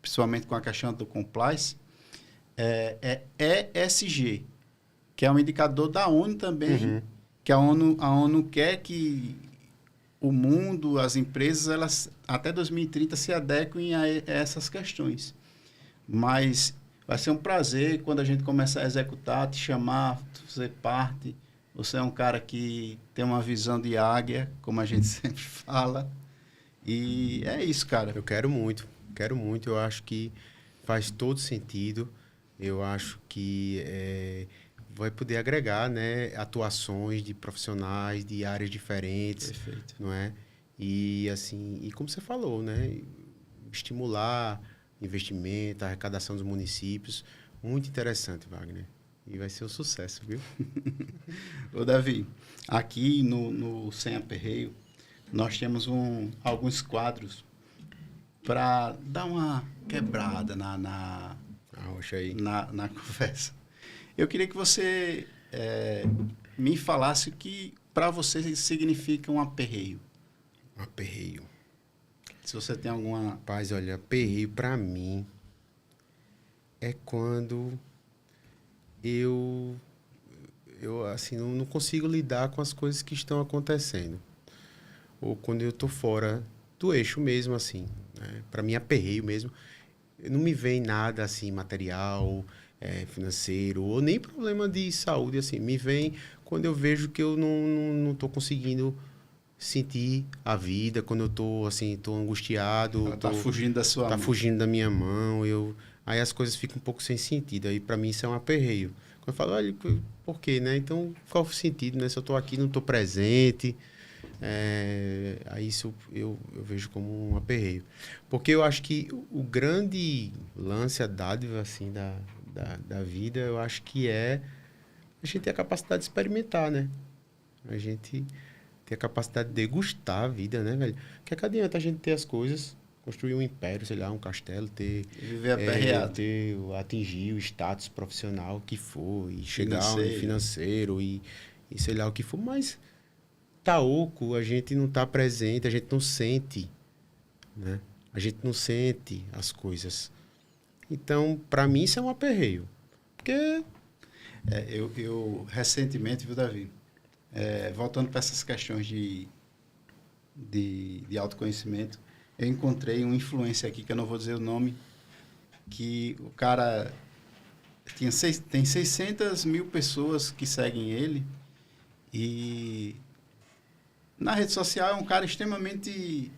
principalmente com a questão do compliance, é ESG, que é um indicador da ONU também, que a ONU quer que o mundo, as empresas, elas até 2030 se adequem a essas questões. Mas vai ser um prazer quando a gente começar a executar, te chamar, fazer parte. Você é um cara que tem uma visão de águia, como a gente sempre fala. E é isso, cara. Eu quero muito. Eu acho que faz todo sentido. Eu acho que vai poder agregar, né, atuações de profissionais de áreas diferentes. Perfeito. Não é? E assim, e como você falou, né, estimular investimento, arrecadação dos municípios, muito interessante, Wagner. E vai ser um sucesso, viu? Ô, Davi, aqui no Sem Aperreio, nós temos alguns quadros para dar uma quebrada na conversa. Eu queria que você me falasse o que para você significa um aperreio. Um aperreio. Se você tem alguma... Rapaz, olha, aperreio para mim é quando eu assim, não consigo lidar com as coisas que estão acontecendo. Ou quando eu tô fora do eixo mesmo, assim. Né? Para mim, aperreio mesmo. Não me vem nada, assim, material, financeiro, ou nem problema de saúde, assim. Me vem quando eu vejo que eu não tô conseguindo sentir a vida, quando eu tô, assim, tô angustiado. Ela tá fugindo da sua mão. Tá fugindo da minha mão. Aí as coisas ficam um pouco sem sentido. Aí, para mim, isso é um aperreio. Quando eu falo, olha, por quê, né? Então, qual o sentido, né? Se eu tô aqui, não tô presente... aí isso eu vejo como um aperreio. Porque eu acho que o grande lance, a dádiva assim, da vida, eu acho que é a gente ter a capacidade de experimentar, né? A gente ter a capacidade de degustar a vida, né, velho? Que adianta a gente ter as coisas, construir um império, sei lá, um castelo, viver aperreado. Atingir o status profissional que for, e chegar ao Financeiro. financeiro e sei lá o que for, mas tá oco, a gente não tá presente, a gente não sente, né? A gente não sente as coisas. Então, para mim, isso é um aperreio. Porque... eu recentemente, viu, Davi? Voltando para essas questões de autoconhecimento, eu encontrei um influencer aqui, que eu não vou dizer o nome, que o cara tem 600 mil pessoas que seguem ele e... Na rede social é um cara extremamente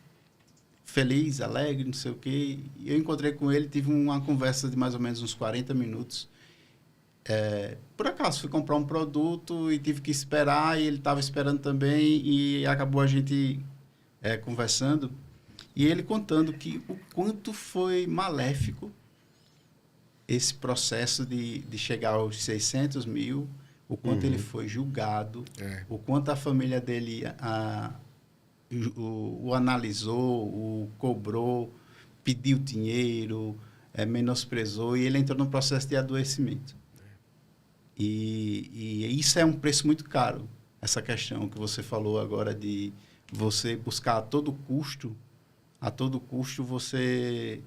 feliz, alegre, não sei o quê. E eu encontrei com ele, tive uma conversa de mais ou menos uns 40 minutos. Por acaso, fui comprar um produto e tive que esperar, e ele estava esperando também, e acabou a gente conversando. E ele contando que o quanto foi maléfico esse processo de chegar aos 600 mil, o quanto ele foi julgado, o quanto a família dele o analisou, o cobrou, pediu dinheiro, menosprezou, e ele entrou num processo de adoecimento. E isso é um preço muito caro. Essa questão que você falou agora de você buscar a todo custo você...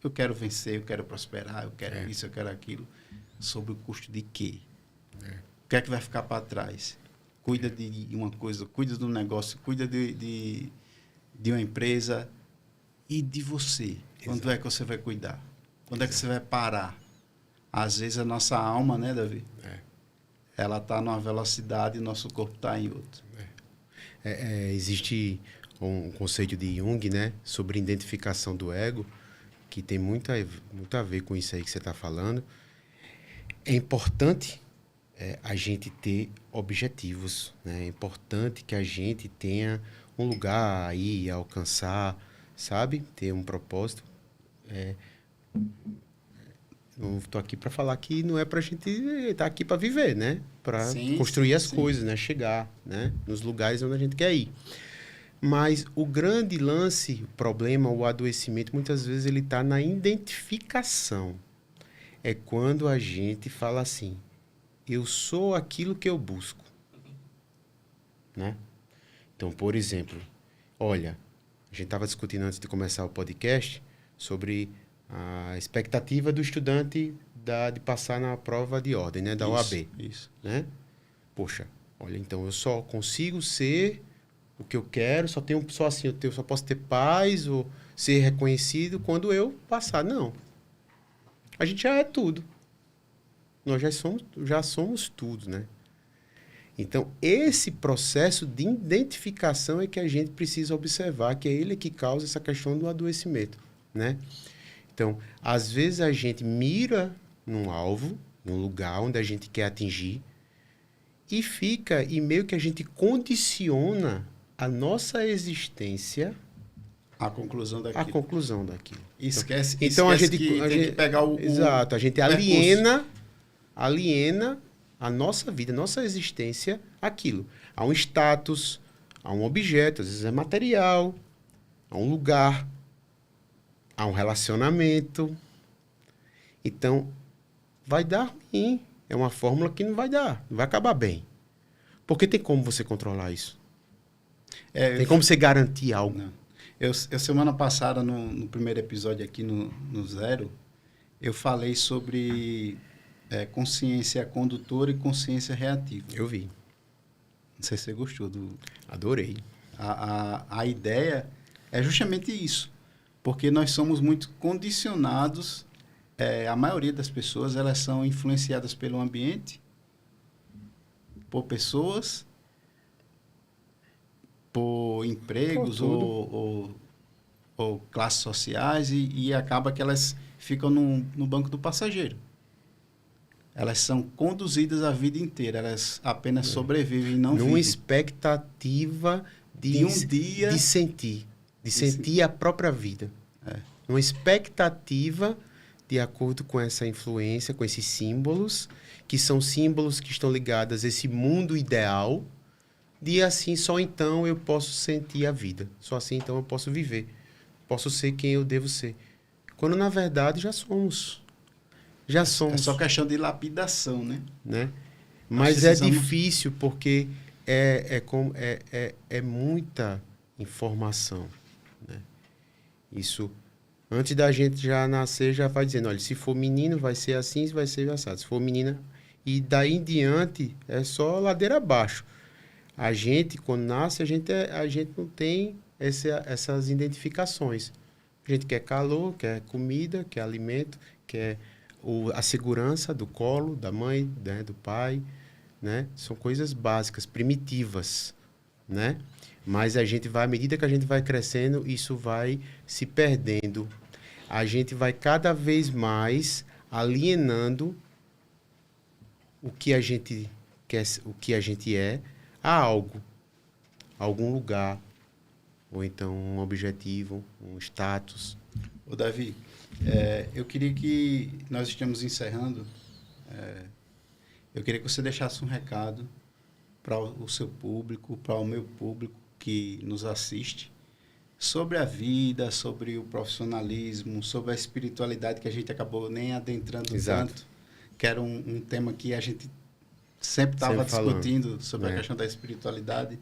Eu quero vencer, eu quero prosperar, eu quero isso, eu quero aquilo. Sobre o custo de quê? O que é que vai ficar para trás? Cuida de uma coisa, cuida do negócio, cuida de uma empresa e de você. Quando é que você vai cuidar? Quando é que você vai parar? Às vezes a nossa alma, né, Davi? Ela está numa velocidade e nosso corpo está em outra. Existe um conceito de Jung, né, sobre identificação do ego, que tem muito a ver com isso aí que você está falando. É importante a gente ter objetivos, né? É importante que a gente tenha um lugar aí a alcançar, sabe? Ter um propósito. Não estou aqui para falar que não é para a gente estar aqui para viver, né? Para construir as coisas, né? Chegar, né? Nos lugares onde a gente quer ir. Mas o grande lance, o problema, o adoecimento, muitas vezes ele está na identificação. É quando a gente fala assim, eu sou aquilo que eu busco. Né? Então, por exemplo, olha, a gente estava discutindo antes de começar o podcast sobre a expectativa do estudante de passar na prova de ordem, né? Da OAB. Isso. Né? Poxa, olha, então eu só consigo ser o que eu quero, só assim, eu só posso ter paz ou ser reconhecido quando eu passar. Não. A gente já é tudo. Nós já somos tudo, né? Então, esse processo de identificação é que a gente precisa observar, que é ele que causa essa questão do adoecimento, né? Então, às vezes a gente mira num alvo, num lugar onde a gente quer atingir, e meio que a gente condiciona a nossa existência à conclusão daquilo. Esquece então a gente tem que pegar exato, a gente aliena a nossa vida, a nossa existência àquilo. A um status, a um objeto, às vezes é material, a um lugar, a um relacionamento. Então, vai dar ruim. É uma fórmula que não vai acabar bem. Porque tem como você controlar isso? Tem como você garantir algo? Não. Eu semana passada, no primeiro episódio aqui no Zero, eu falei sobre consciência condutora e consciência reativa. Eu vi. Não sei se você gostou. Adorei. A ideia é justamente isso. Porque nós somos muito condicionados. A maioria das pessoas, elas são influenciadas pelo ambiente, por pessoas, por empregos ou classes sociais e acaba que elas ficam no banco do passageiro. Elas são conduzidas a vida inteira, elas apenas sobrevivem e não vivem. Numa expectativa de um dia de sentir a própria vida. Uma expectativa de acordo com essa influência, com esses símbolos, que são símbolos que estão ligados a esse mundo ideal, de assim, só então eu posso sentir a vida. Só assim então eu posso viver. Posso ser quem eu devo ser. Quando, na verdade, já somos. Já somos. É só questão de lapidação, né? Mas é difícil porque é muita informação. Né? Isso, antes da gente já nascer, já vai dizendo, olha, se for menino vai ser assim, vai ser assado. Se for menina... E daí em diante é só ladeira abaixo. A gente, quando nasce, a gente não tem essas identificações. A gente quer calor, quer comida, quer alimento, quer a segurança do colo, da mãe, né, do pai. Né? São coisas básicas, primitivas. Né? Mas à medida que a gente vai crescendo, isso vai se perdendo. A gente vai cada vez mais alienando o que a gente quer, o que a gente é, a algo, algum lugar, ou então um objetivo, um status. Ô Davi, eu queria que nós estamos encerrando, eu queria que você deixasse um recado para o seu público, para o meu público que nos assiste, sobre a vida, sobre o profissionalismo, sobre a espiritualidade que a gente acabou nem adentrando tanto. que era um tema que a gente sempre estava discutindo sobre a questão da espiritualidade.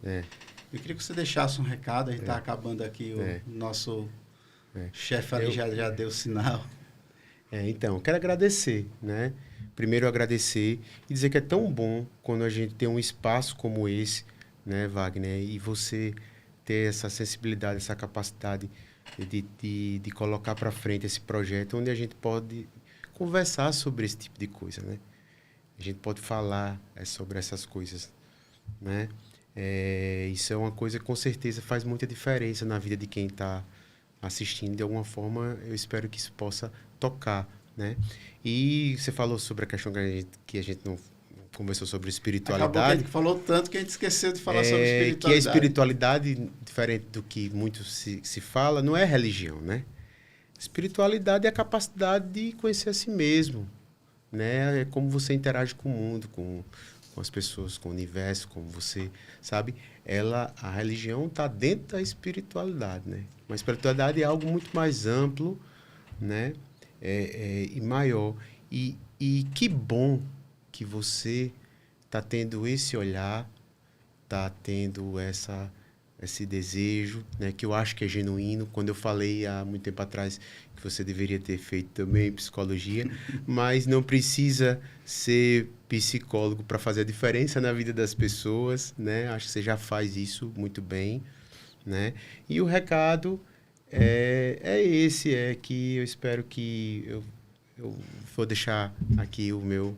Eu queria que você deixasse um recado, a gente está acabando aqui, o nosso chefe ali já deu sinal. Então, quero agradecer, né? Primeiro agradecer e dizer que é tão bom quando a gente tem um espaço como esse, né, Wagner? E você ter essa sensibilidade, essa capacidade de colocar para frente esse projeto, onde a gente pode conversar sobre esse tipo de coisa, né? A gente pode falar sobre essas coisas, né? Isso é uma coisa que com certeza faz muita diferença na vida de quem está assistindo. De alguma forma, eu espero que isso possa tocar, né? E você falou sobre a questão que a gente não conversou sobre espiritualidade. Acabou que a gente falou tanto que a gente esqueceu de falar sobre espiritualidade. Que a espiritualidade, diferente do que muito se fala, não é religião, né? Espiritualidade é a capacidade de conhecer a si mesmo, né? É como você interage com o mundo, com as pessoas, com o universo, como você sabe. A religião está dentro da espiritualidade, né? Mas a espiritualidade é algo muito mais amplo, né? E maior. E que bom que você está tendo esse olhar, está tendo esse desejo, né, que eu acho que é genuíno. Quando eu falei há muito tempo atrás que você deveria ter feito também psicologia, mas não precisa ser psicólogo para fazer a diferença na vida das pessoas, né? Acho que você já faz isso muito bem, né? E o recado é que eu espero que eu vou deixar aqui o meu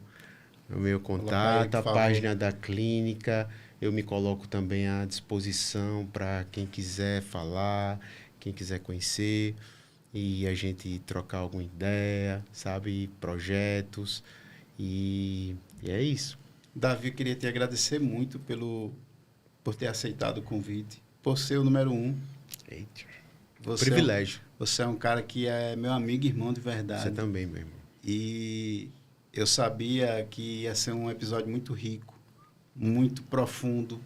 contato, a página da clínica. Eu me coloco também à disposição para quem quiser falar, quem quiser conhecer, e a gente trocar alguma ideia, sabe? Projetos, e é isso. Davi, queria te agradecer muito por ter aceitado o convite, por ser o número 1. Eita. Privilégio. Você é um cara que é meu amigo e irmão de verdade. Você também, meu irmão. E eu sabia que ia ser um episódio muito rico, muito profundo,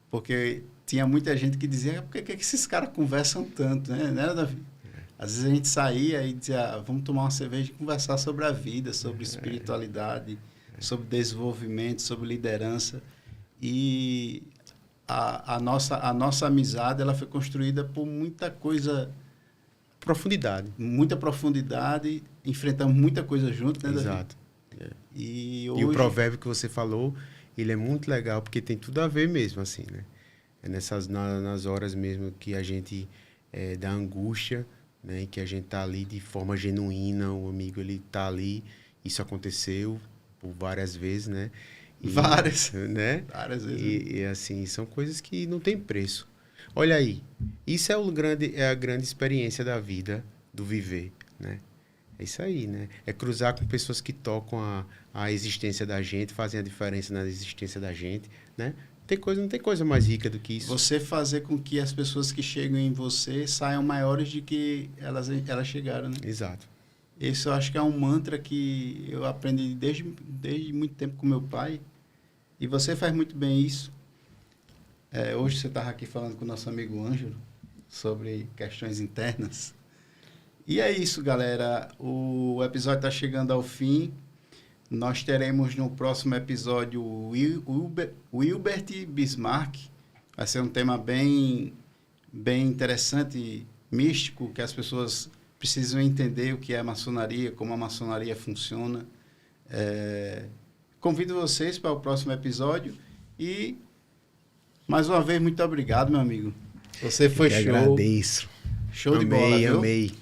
porque tinha muita gente que dizia, por que esses caras conversam tanto, né, Davi? Às vezes a gente saía e dizia, vamos tomar uma cerveja e conversar sobre a vida, sobre espiritualidade, sobre desenvolvimento, sobre liderança. E a nossa amizade, ela foi construída por muita coisa... Muita profundidade, enfrentamos muita coisa junto, né, Davi? Exato. E hoje... E o provérbio que você falou, ele é muito legal, porque tem tudo a ver mesmo, assim, né? Nas horas mesmo que a gente dá angústia, né? Que a gente tá ali de forma genuína, o amigo, ele tá ali, isso aconteceu por várias vezes, né? Várias. Né? Várias vezes. E assim, são coisas que não tem preço. Olha aí, isso é a grande experiência da vida, do viver, né? É isso aí, né? É cruzar com pessoas que tocam a existência da gente, fazem a diferença na existência da gente, né? Não tem coisa mais rica do que isso. Você fazer com que as pessoas que chegam em você saiam maiores de que elas chegaram, né? Exato. Esse eu acho que é um mantra que eu aprendi desde muito tempo com meu pai. E você faz muito bem isso. Hoje você estava aqui falando com o nosso amigo Ângelo sobre questões internas. E é isso, galera. O episódio está chegando ao fim. Nós teremos no próximo episódio o Wilbert Bismarck. Vai ser um tema bem interessante, místico, que as pessoas precisam entender o que é a maçonaria, como a maçonaria funciona. Convido vocês para o próximo episódio e, mais uma vez, muito obrigado, meu amigo. Você foi show. Agradeço. Show de bola, viu? Amei.